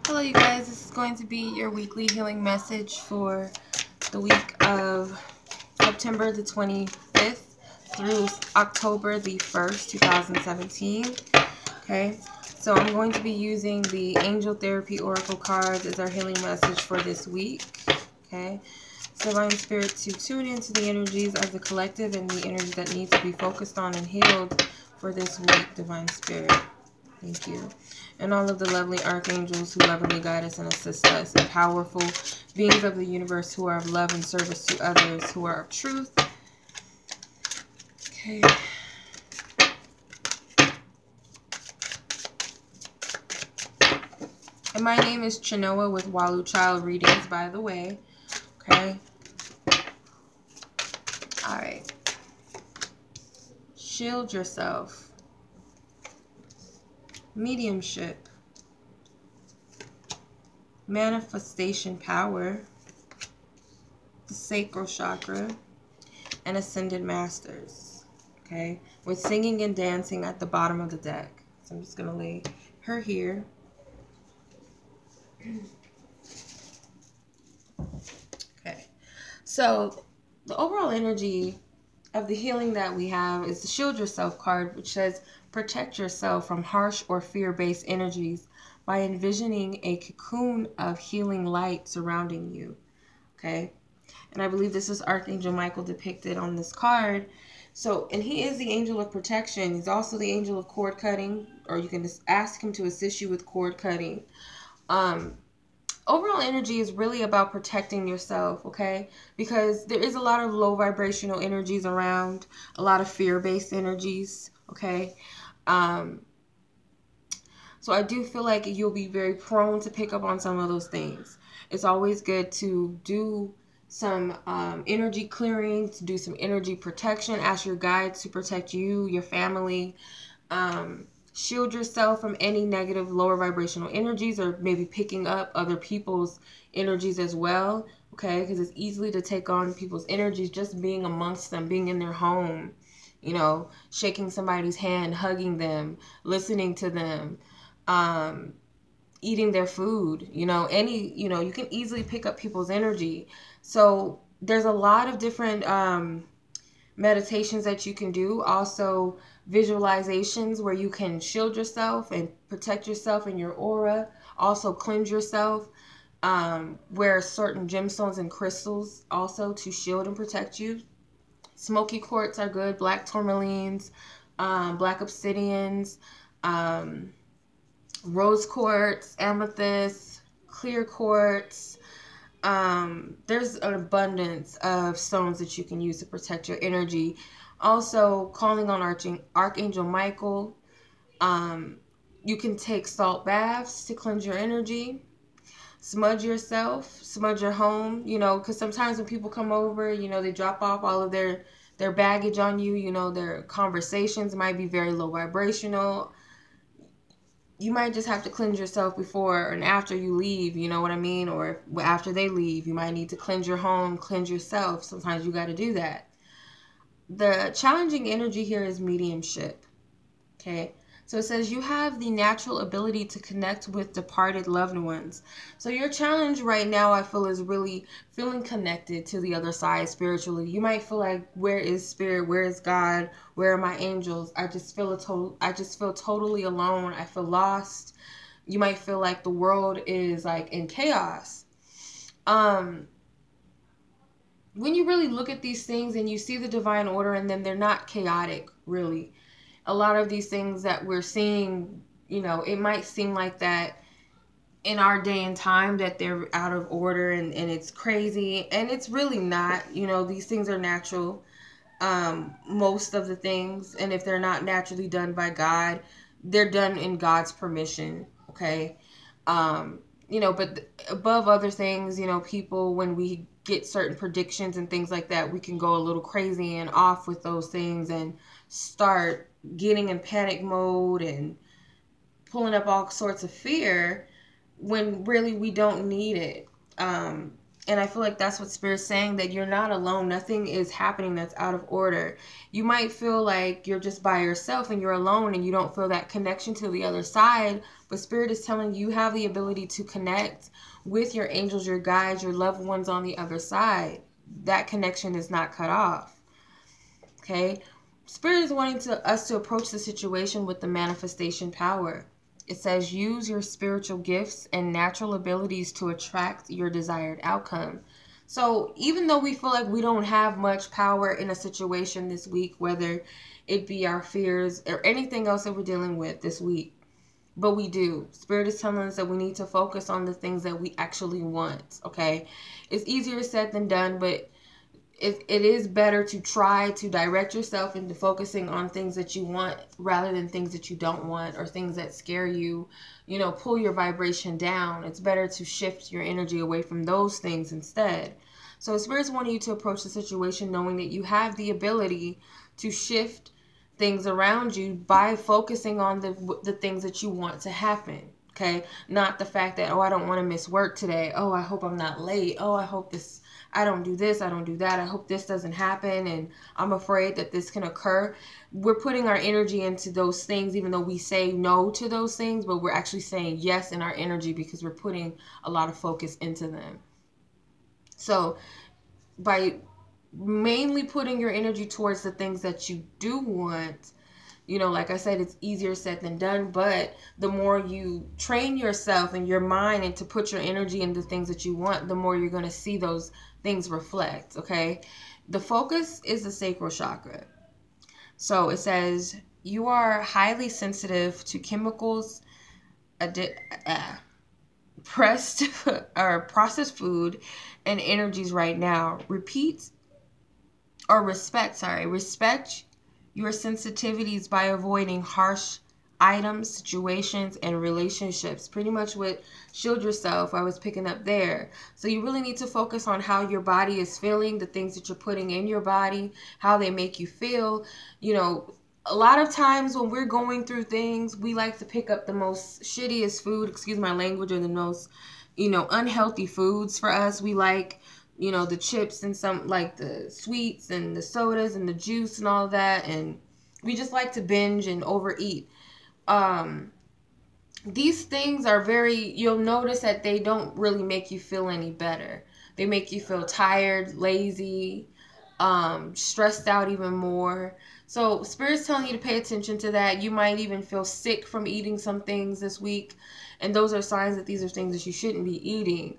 Hello you guys, this is going to be your weekly healing message for the week of September the 25th through October the 1st, 2017. Okay, so I'm going to be using the Angel Therapy Oracle cards as our healing message for this week. Okay, so Divine Spirit, to tune into the energies of the collective and the energy that needs to be focused on and healed for this week, Divine Spirit. Thank you. And all of the lovely archangels who lovingly guide us and assist us, and powerful beings of the universe who are of love and service to others, who are of truth. Okay. And my name is Chenoa with Walu Child Readings, by the way. Okay. Alright. Shield yourself. Mediumship, manifestation power, the sacral chakra, and ascended masters. Okay, with singing and dancing at the bottom of the deck. So I'm just going to lay her here. Okay, so the overall energy of the healing that we have is the Shield Yourself card, which says protect yourself from harsh or fear-based energies by envisioning a cocoon of healing light surrounding you. Okay, and I believe this is Archangel Michael depicted on this card. So, and he is the angel of protection. He's also the angel of cord cutting, or you can just ask him to assist you with cord cutting. Overall energy is really about protecting yourself, okay? Because there is a lot of low vibrational energies around, a lot of fear-based energies, okay? So I do feel like you'll be very prone to pick up on some of those things. It's always good to do some energy clearing, to do some energy protection, ask your guides to protect you, your family. Shield yourself from any negative lower vibrational energies, or maybe picking up other people's energies as well, okay? Because it's easily to take on people's energies just being amongst them, being in their home, you know, shaking somebody's hand, hugging them, listening to them, eating their food, you know, you can easily pick up people's energy. So there's a lot of different meditations that you can do. Also, visualizations where you can shield yourself and protect yourself in your aura. Also, cleanse yourself. Wear certain gemstones and crystals also to shield and protect you. Smoky quartz are good. Black tourmalines, black obsidians, rose quartz, amethyst, clear quartz. There's an abundance of stones that you can use to protect your energy. Also, calling on Archangel Michael. You can take salt baths to cleanse your energy. Smudge yourself, smudge your home, you know, because sometimes when people come over, you know, they drop off all of their baggage on you, you know, their conversations might be very low vibrational. You might just have to cleanse yourself before and after you leave, you know what I mean? Or after they leave, you might need to cleanse your home, cleanse yourself. Sometimes you got to do that. The challenging energy here is mediumship, okay? So it says you have the natural ability to connect with departed loved ones. So your challenge right now, I feel, is really feeling connected to the other side spiritually. You might feel like, where is spirit? Where is God? Where are my angels? I just feel totally alone. I feel lost. You might feel like the world is like in chaos. When you really look at these things and you see the divine order in them, they're not chaotic, really. A lot of these things that we're seeing, you know, it might seem like that in our day and time, that they're out of order and it's crazy, and it's really not. You know, these things are natural, most of the things, and if they're not naturally done by God, they're done in God's permission, okay? You know, but above other things, you know, people, when we get certain predictions and things like that, we can go a little crazy and off with those things and start getting in panic mode and pulling up all sorts of fear when really we don't need it. And I feel like that's what Spirit's saying, that you're not alone. Nothing is happening that's out of order. You might feel like you're just by yourself and you're alone and you don't feel that connection to the other side, But Spirit is telling you have the ability to connect with your angels, your guides, your loved ones on the other side. That connection is not cut off. Okay? Spirit is wanting us to approach the situation with the manifestation power. It says use your spiritual gifts and natural abilities to attract your desired outcome. So even though we feel like we don't have much power in a situation this week, whether it be our fears or anything else that we're dealing with this week, but we do. Spirit is telling us that we need to focus on the things that we actually want, okay? It's easier said than done, but it is better to try to direct yourself into focusing on things that you want rather than things that you don't want or things that scare you, you know, pull your vibration down. It's better to shift your energy away from those things instead. So Spirit's wanting you to approach the situation knowing that you have the ability to shift things around you by focusing on the things that you want to happen. Okay, not the fact that, oh, I don't want to miss work today. Oh, I hope I'm not late. Oh, I hope I don't do this, I don't do that. I hope this doesn't happen, and I'm afraid that this can occur. We're putting our energy into those things, even though we say no to those things, but we're actually saying yes in our energy because we're putting a lot of focus into them. So by mainly putting your energy towards the things that you do want, you know, like I said, it's easier said than done, but the more you train yourself and your mind and to put your energy into things that you want, the more you're going to see those things reflect, okay? The focus is the sacral chakra. So it says, you are highly sensitive to chemicals, pressed or processed food, and energies right now. Respect your sensitivities by avoiding harsh items, situations, and relationships. Pretty much what shield yourself I was picking up there. So you really need to focus on how your body is feeling, the things that you're putting in your body, how they make you feel. You know, a lot of times when we're going through things, we like to pick up the most shittiest food, excuse my language, or the most, you know, unhealthy foods for us. We like, you know, the chips and some, like the sweets and the sodas and the juice and all that. And we just like to binge and overeat. These things are you'll notice that they don't really make you feel any better. They make you feel tired, lazy, stressed out even more. So Spirit's telling you to pay attention to that. You might even feel sick from eating some things this week. And those are signs that these are things that you shouldn't be eating.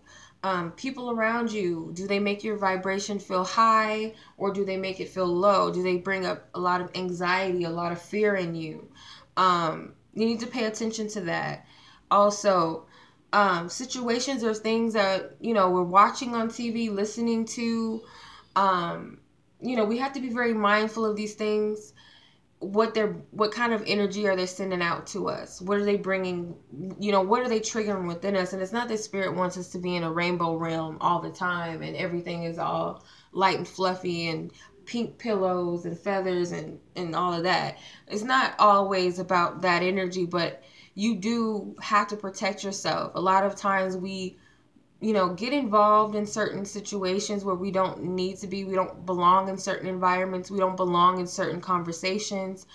People around you, do they make your vibration feel high or do they make it feel low? Do they bring up a lot of anxiety, a lot of fear in you? You need to pay attention to that. Also, situations or things that, you know, we're watching on TV, listening to, you know, we have to be very mindful of these things. What kind of energy are they sending out to us? What are they bringing? You know, what are they triggering within us? And it's not that Spirit wants us to be in a rainbow realm all the time and everything is all light and fluffy and pink pillows and feathers and all of that. It's not always about that energy, but you do have to protect yourself. A lot of times we, you know, get involved in certain situations where we don't need to be. We don't belong in certain environments. We don't belong in certain conversations.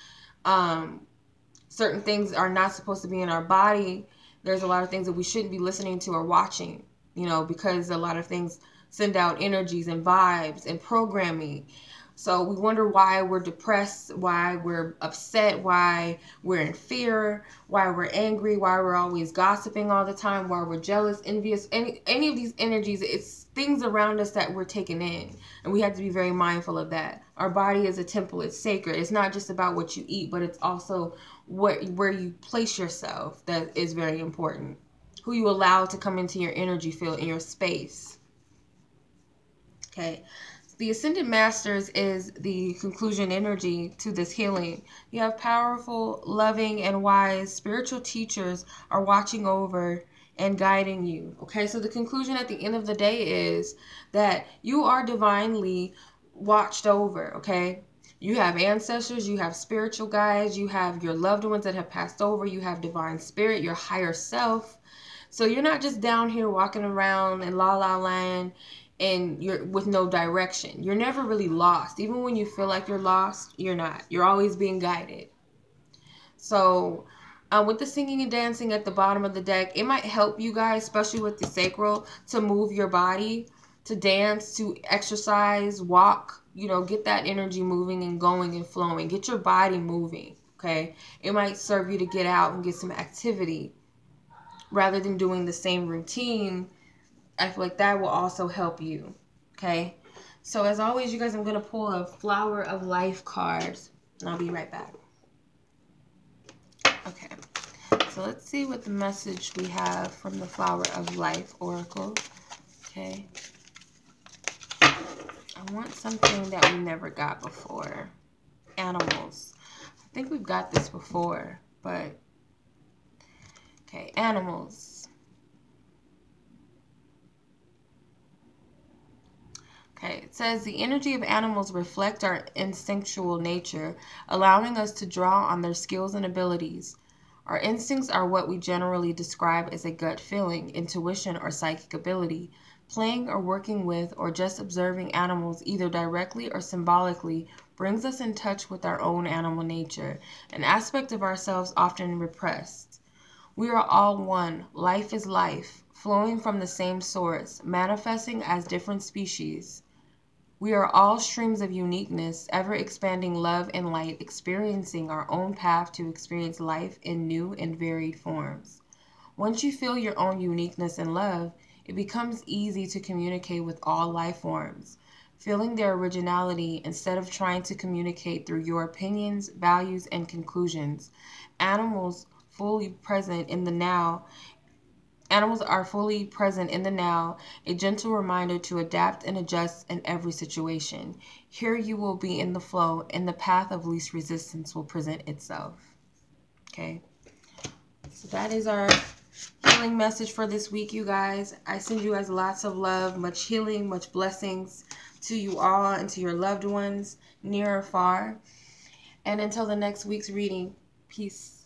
Certain things are not supposed to be in our body. There's a lot of things that we shouldn't be listening to or watching, you know, because a lot of things send out energies and vibes and programming. So we wonder why we're depressed, why we're upset, why we're in fear, why we're angry, why we're always gossiping all the time, why we're jealous, envious. Any of these energies, it's things around us that we're taking in. And we have to be very mindful of that. Our body is a temple. It's sacred. It's not just about what you eat, but it's also where you place yourself that is very important. Who you allow to come into your energy field, in your space. Okay. The Ascended Masters is the conclusion energy to this healing. You have powerful, loving, and wise spiritual teachers are watching over and guiding you. Okay, so the conclusion at the end of the day is that you are divinely watched over, okay? You have ancestors, you have spiritual guides, you have your loved ones that have passed over, you have divine spirit, your higher self. So you're not just down here walking around in La La Land and you're with no direction. You're never really lost. Even when you feel like you're lost, you're not. You're always being guided. So With the singing and dancing at the bottom of the deck, it might help you guys, especially with the sacral, to move your body, to dance, to exercise, walk, you know, get that energy moving and going and flowing. Get your body moving, okay? It might serve you to get out and get some activity rather than doing the same routine. I feel like that will also help you, okay? So as always, you guys, I'm going to pull a Flower of Life card, and I'll be right back. Okay. So let's see what the message we have from the Flower of Life Oracle. Okay. I want something that we never got before. Animals. I think we've got this before, but... Okay, animals. Okay, it says the energy of animals reflect our instinctual nature, allowing us to draw on their skills and abilities. Our instincts are what we generally describe as a gut feeling, intuition, or psychic ability. Playing or working with or just observing animals, either directly or symbolically, brings us in touch with our own animal nature, an aspect of ourselves often repressed. We are all one. Life is life, flowing from the same source, manifesting as different species. We are all streams of uniqueness, ever-expanding love and light, experiencing our own path to experience life in new and varied forms. Once you feel your own uniqueness and love, it becomes easy to communicate with all life forms, feeling their originality instead of trying to communicate through your opinions, values, and conclusions. Animals are fully present in the now, a gentle reminder to adapt and adjust in every situation. Here you will be in the flow, and the path of least resistance will present itself. Okay? So that is our healing message for this week, you guys. I send you guys lots of love, much healing, much blessings to you all and to your loved ones, near or far. And until the next week's reading, peace.